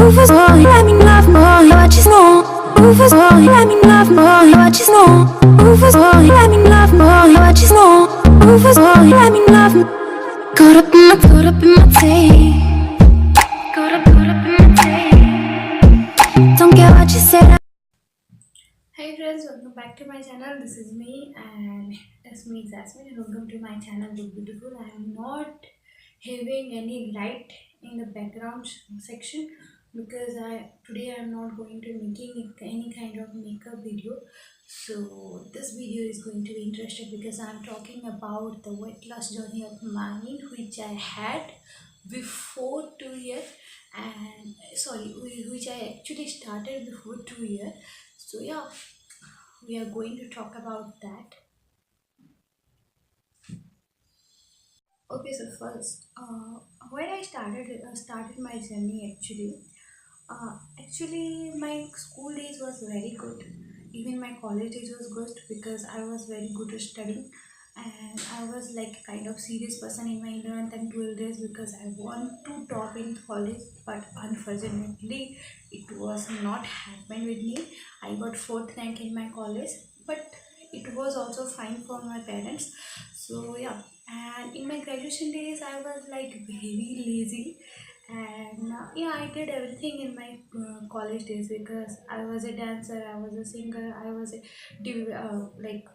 Rufus boy, let me love boy, what you know. Rufus boy, let me love boy, what you know. Rufus boy, let me love boy, what you know. Rufus boy, let me love. Caught up in my tape. Caught up in my tape. Don't care what you said. Hi friends, welcome back to my channel. This is me and it's me Jasmine and welcome to my channel Look Beautiful. I am not having any light in the background section because I today I am not going to making any kind of makeup video. So this video is going to be interesting because I am talking about the weight loss journey of mine which I had before 2 years and sorry which I actually started before 2 years. So yeah, we are going to talk about that. Okay, so first, when I started my journey actually my school days was very good. Even my college days was good because I was very good at studying, and I was like kind of serious person in my 11th and 12th days because I want to top in college, but unfortunately, it was not happened with me. I got fourth rank in my college, but it was also fine for my parents. So yeah, and in my graduation days, I was like very lazy and yeah, I did everything in my college days because I was a dancer, I was a singer, I was a like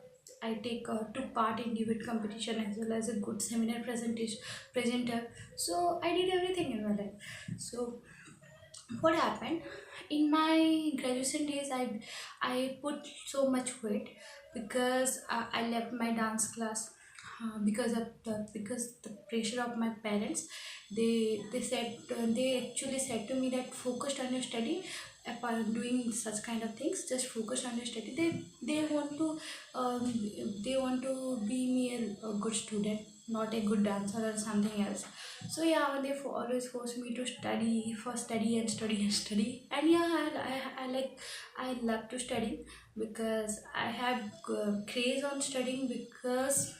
I took part in debate competition as well as a good seminar presentation presenter. So I did everything in my life. So what happened in my graduation days, I put so much weight because I left my dance class because the pressure of my parents. They actually said to me that focus on your study. Upon doing such kind of things, just focus on your study. Um, they want to be me a good student, not a good dancer or something else. So yeah, they always force me to study, for study and study and study. And yeah, I like I love to study because I have craze on studying because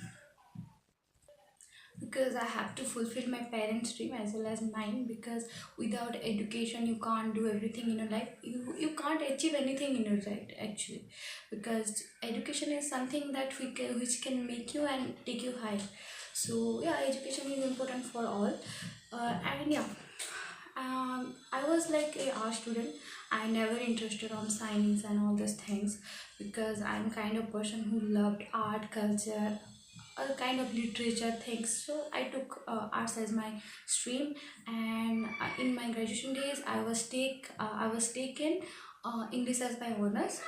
I have to fulfill my parents' dream as well as mine. Because without education, you can't do everything in your life. You can't achieve anything in your life actually, because education is something that which can make you and take you high. So yeah, education is important for all. And yeah, I was like a art student. I never interested on science and all those things because I'm kind of person who loved art, culture, a kind of literature things. So I took arts as my stream, and in my graduation days, I was taken English as my honors.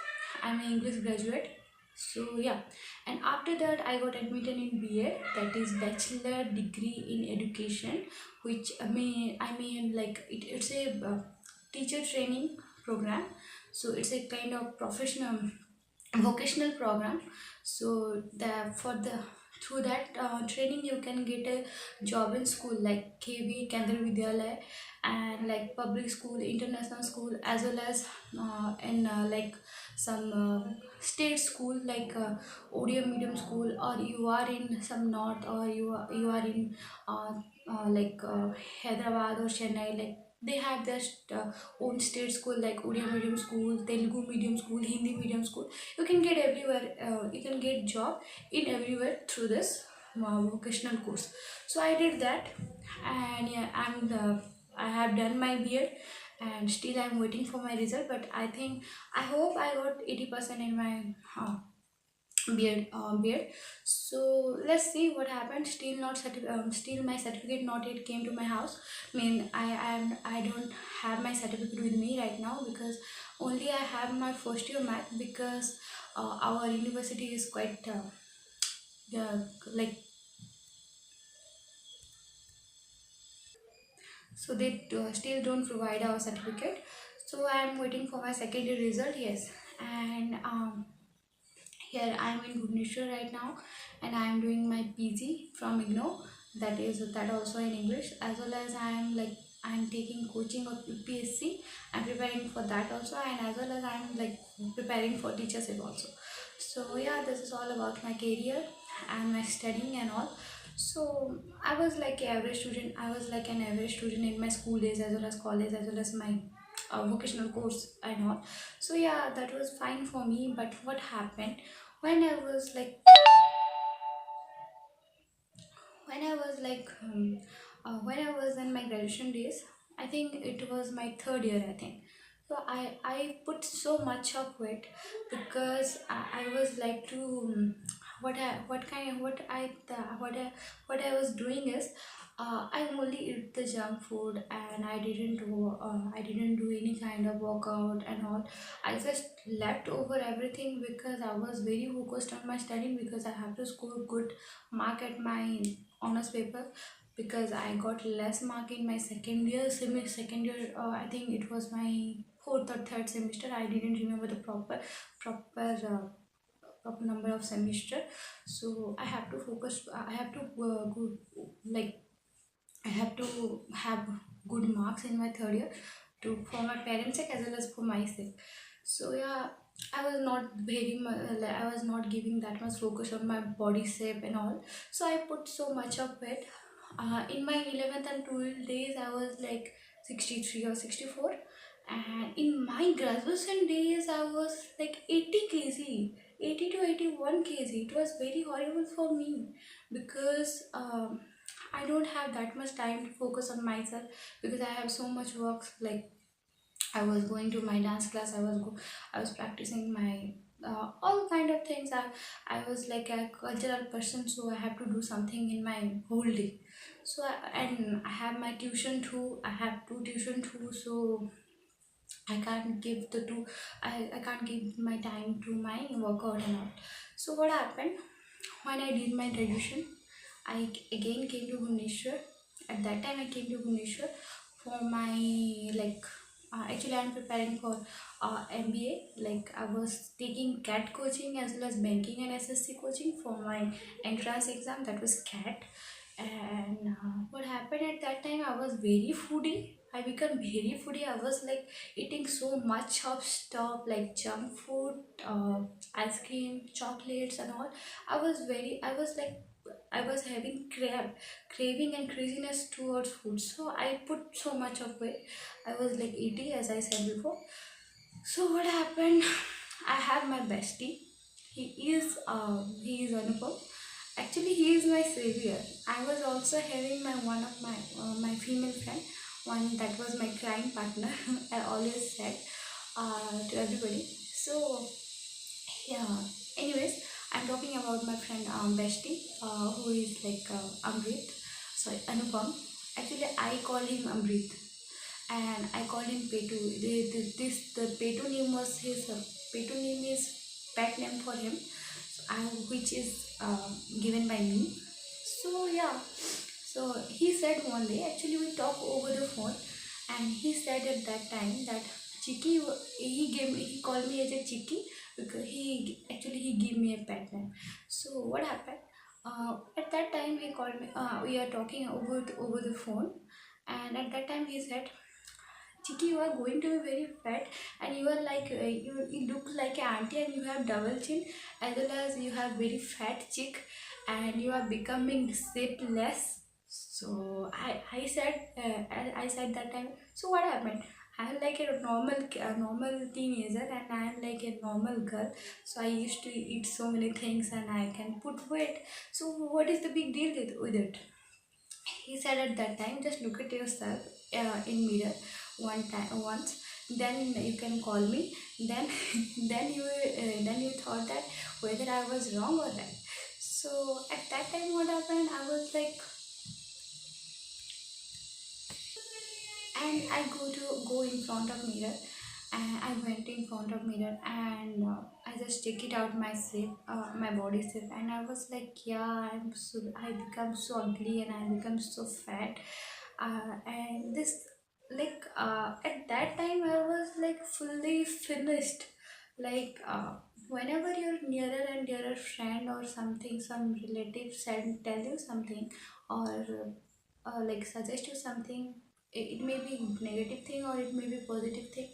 I'm an English graduate. So yeah, and after that I got admitted in BA, that is Bachelor Degree in Education, which I mean like it's a teacher training program. So it's a kind of professional vocational program. So the for the through that training you can get a job in school like KV Kendra Vidyalaya, and like public school, international school, as well as in like some state school like ODM medium school, or you are in some north, or you are in uh, like Hyderabad or Chennai, like they have their own state school like Odia medium school, Telugu medium school, Hindi medium school. You can get everywhere. You can get job in everywhere through this vocational course. So I did that, and yeah, I have done my BEd, and still I'm waiting for my result. But I hope I got 80% in my beard. So let's see what happened. Still my certificate not yet came to my house. I mean, I don't have my certificate with me right now because only I have my first year math because our university is quite uh, like, so they still don't provide our certificate. So I am waiting for my second year result. Yes, and here I am in Bhubaneswar right now, and I am doing my PG from IGNO. That also in English, as well as I am taking coaching of UPSC. I'm preparing for that also, and as well as I am like preparing for teachership also. So yeah, this is all about my career and my studying and all. So I was like an average student. I was like an average student in my school days as well as college as well as my vocational course and all. So yeah, that was fine for me. But what happened when I was like when I was in my graduation days, I think it was my third year, I think. So I put so much of weight because I was like to what I what kind what I the, what I was doing is I only eat the junk food, and I didn't do any kind of workout and all. I just left over everything because I was very focused on my studying, because I have to score good mark at my honors paper, because I got less mark in my second year. I think it was my fourth or third semester. I didn't remember the proper proper number of semester. So I have to focus. I have to go, like I have to have good marks in my third year to for my parents' sake as well as for my sake. So yeah, I was not very much. Like, I was not giving that much focus on my body shape and all. So I put so much of it. In my 11th and 12th days, I was like 63 or 64, and in my graduation days, I was like 80 kg, 80 to 81 kg. It was very horrible for me because I don't have that much time to focus on myself, because I have so much work. Like I was going to my dance class. I was practicing my all kind of things. I was like a cultural person, so I have to do something in my whole day. So and I have my tuition too. I have two tuition too. So I can't give the two. I can't give my time to my workout and all. So what happened when I did my graduation? I again came to Bhubaneswar. At that time, I came to Bhubaneswar for my like. Actually, I'm preparing for MBA. Like I was taking CAT coaching as well as banking and SSC coaching for my entrance exam. That was CAT. And what happened at that time? I was very foodie. I become very foodie. I was like eating so much of stuff like junk food, ice cream, chocolates, and all. I was like I was having craving and craziness towards food. So I put so much of weight. I was like 80, as I said before. So what happened? I have my bestie. He is Anupam. Actually, he is my savior. I was also having my one of my female friend, one that was my crime partner. I always said to everybody. So yeah. Anyways, I'm talking about my friend Beshti, who is like Amrit. Sorry, Anupam. Actually, I call him Amrit, and I call him Petu. The Petu name was his. Petu name is pet name for him, so which is given by me. So yeah. So he said one day. Actually, we talked over the phone, and he said at that time that Chiki. He called me as a Chiki because he gave me a pet name. So what happened? At that time he called me. We are talking over the phone, and at that time he said, Chiki, you are going to be very fat, and you are like you look like an auntie, and you have double chin, as well as you have very fat cheek, and you are becoming shapeless. So I said I said that time. So what happened? I'm like a normal teenager, and I'm like a normal girl. So I used to eat so many things, and I can put weight. So what is the big deal with it? He said at that time, just look at yourself in mirror once, then you can call me. Then then you thought that whether I was wrong or right. So at that time, what happened? I was like, and I go in front of mirror, and I went in front of mirror, and I just check it out my shape, my body shape, and I was like, yeah, I become so ugly, and I become so fat, and this at that time I was like fully finished. Like whenever your nearer and dearer friend or something, some relative said tell you something, or like suggest you something, it may be negative thing or it may be positive thing,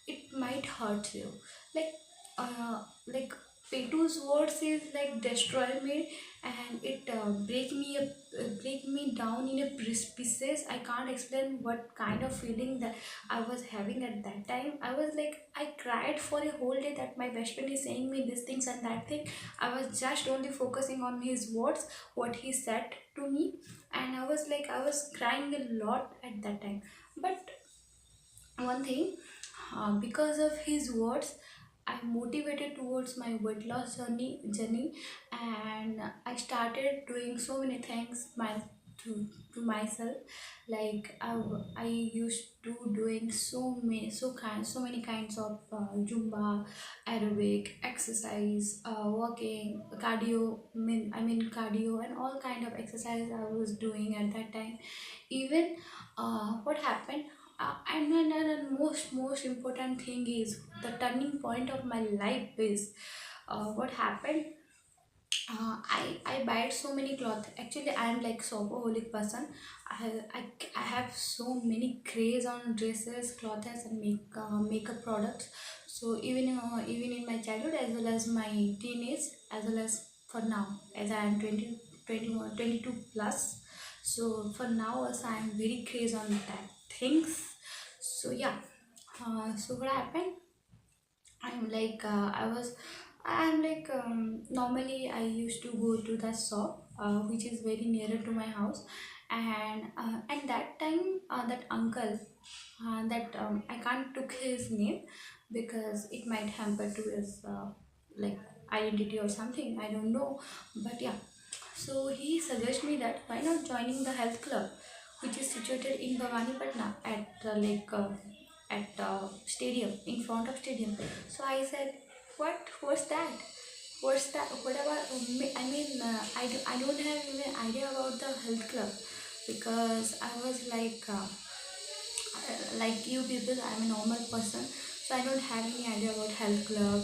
it might hurt you. Like uh, like Petu's words is like destroy me, and it break me down in a pieces. I can't explain what kind of feeling that I was having at that time. I was like, I cried for a whole day that my best friend is saying me these things and that thing. I was just only focusing on his words, what he said to me, and I was like, I was crying a lot at that time. But one thing, because of his words, I'm motivated towards my weight loss journey, and I started doing so many things to myself. Like I used to doing so many kinds of Zumba, aerobic exercise, walking, cardio. I mean cardio and all kind of exercise I was doing at that time. Even what happened, and then the most important thing is the turning point of my life is what happened. I buy so many clothes. Actually, I am like shopaholic person. I have so many craze on dresses, clothes, and makeup products. So even in my childhood as well as my teenage, as well as for now, as I am 20, 21, 22 plus. So for now also I am very crazy on that things. So yeah, so what happened, I'm like normally I used to go to the shop which is very nearer to my house, and that time that uncle, that I can't took his name because it might hamper to his like identity or something, I don't know. But yeah, so he suggests me that why not joining the health club, which is situated in Bhavani Patna at stadium, in front of stadium. So I said, what? What's that? What's that? What about? I don't have even idea about the health club, because I was like you people, I'm a normal person, so I don't have any idea about health club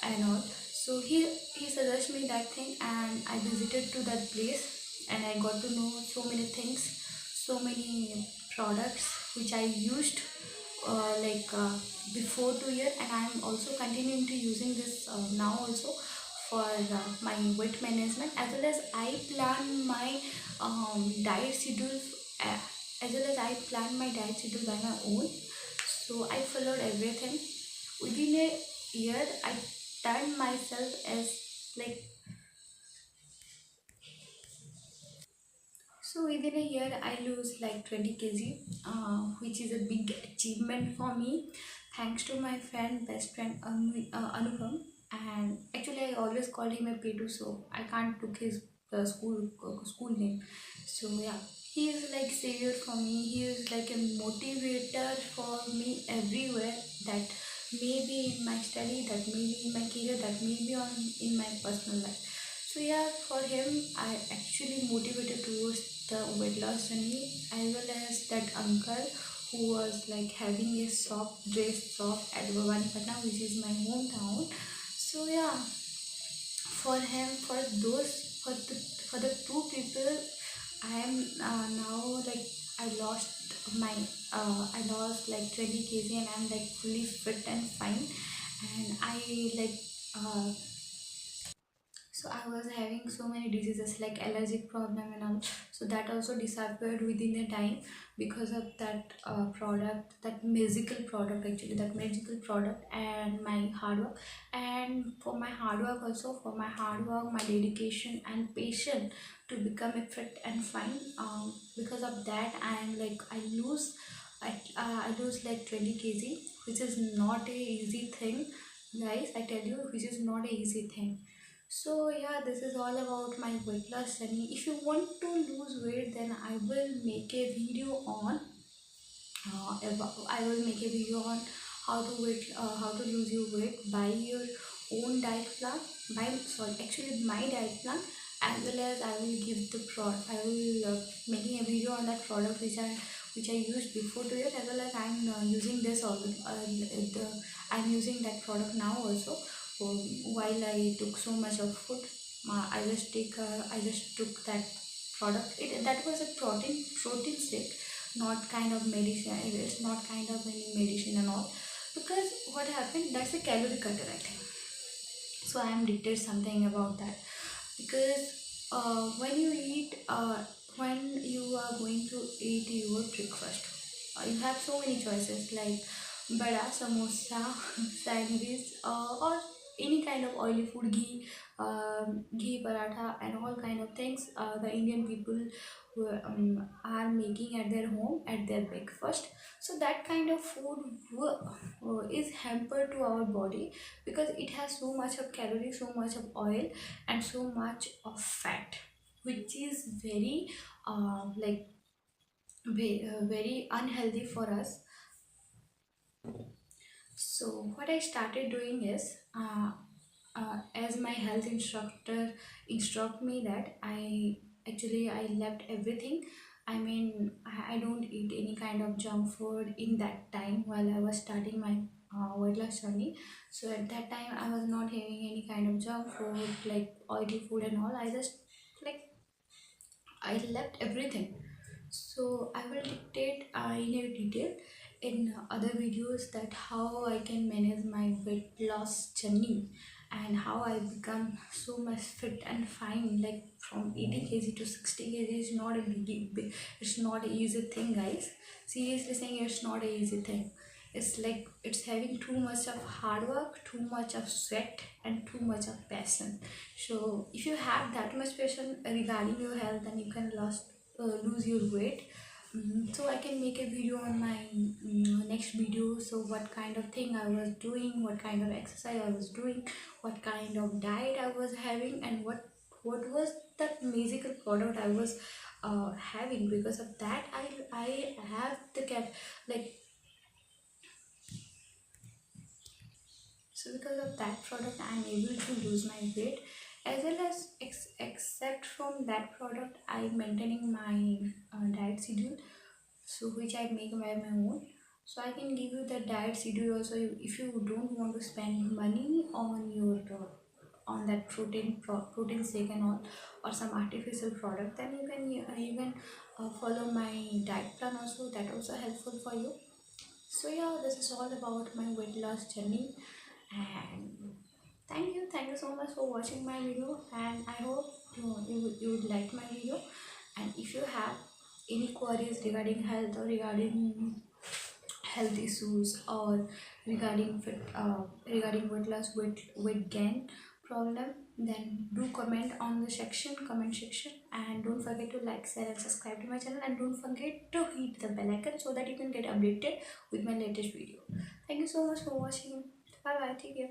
and all. So he suggested me that thing, and I visited to that place, and I got to know so many things, so many products which I used before 2 years, and I'm also continuing to using this now also for my weight management, as well as I plan my diet schedule, uh, as well as I plan my diet schedule by my own. So I followed everything. Within a year, I turned myself as like, so within a year I lose like 20 kg, which is a big achievement for me. Thanks to my friend, best friend Anupam. And actually, I always call him a P2, so I can't took his school name. So yeah, he is like savior for me. He is like a motivator for me everywhere. That maybe in my study, that maybe in my career, that maybe on in my personal life. So yeah, for him, I actually motivated towards the weight loss journey, as well as that uncle who was like having a dress shop at Bhavani Patna, which is my hometown. So yeah, for him, for the two people, I am now like I lost my I lost like 20 kg, and I'm like fully fit and fine, and I like so I was having so many diseases like allergic problem and all, so that also disappeared within a time because of that product, that magical product, and my hard work. And for my hard work also, for my hard work, my dedication and patience to become a fit and fine, because of that I am like I lose like 20 kg, which is not a easy thing, guys, I tell you, which is not a easy thing. So yeah, this is all about my weight loss journey. If you want to lose weight, then I will make a video on I will make a video on how to lose your weight by your own diet plan. Actually my diet plan, as well as I will give the product. I will making a video on that product which I used before 2 years, as well as I'm using this all I'm using that product now also. While I took so much of food, I just took that product. That was a protein shake, not kind of medicine. It's not kind of any medicine and all, because what happened, that's a calorie cutter, I think. So I am dictate something about that, because when you eat when you are going to eat your breakfast, you have so many choices like bada, samosa, sandwich, or any kind of oily food, ghee paratha and all kind of things the Indian people who are making at their home at their breakfast. So that kind of food is hampered to our body, because it has so much of calories, so much of oil, and so much of fat, which is very like very unhealthy for us. So what I started doing is, as my health instructor instruct me, that I left everything. I mean, I don't eat any kind of junk food in that time while I was starting my weight loss journey. So at that time I was not having any kind of junk food like oily food and all. I just like I left everything. So I will dictate in a detail in other videos that how I can manage my weight loss journey, and how I become so much fit and fine. Like from 80 kg to 60 kg is not a big, it's not an easy thing, guys. Seriously saying, it's not an easy thing. It's like it's having too much of hard work, too much of sweat, and too much of passion. So if you have that much passion regarding your health, then you can lose your weight. So I can make a video on my next video. So what kind of thing I was doing, what kind of exercise I was doing, what kind of diet I was having, and what was that magical product I was having. Because of that, I have the like. So because of that product, I am able to lose my weight, as well as except from that product, I maintaining my diet schedule, so which I make by my own. So I can give you the diet schedule also. If you don't want to spend money on your on that protein shake and all, or some artificial product, then you can follow my diet plan also. That also helpful for you. So yeah, this is all about my weight loss journey, and thank you so much for watching my video, and I hope you would like my video. And if you have any queries regarding health, or regarding health issues, or regarding regarding weight loss, weight gain problem, then do comment on the comment section, and don't forget to like, share and subscribe to my channel, and don't forget to hit the bell icon so that you can get updated with my latest video. Thank you so much for watching. Bye bye, take care.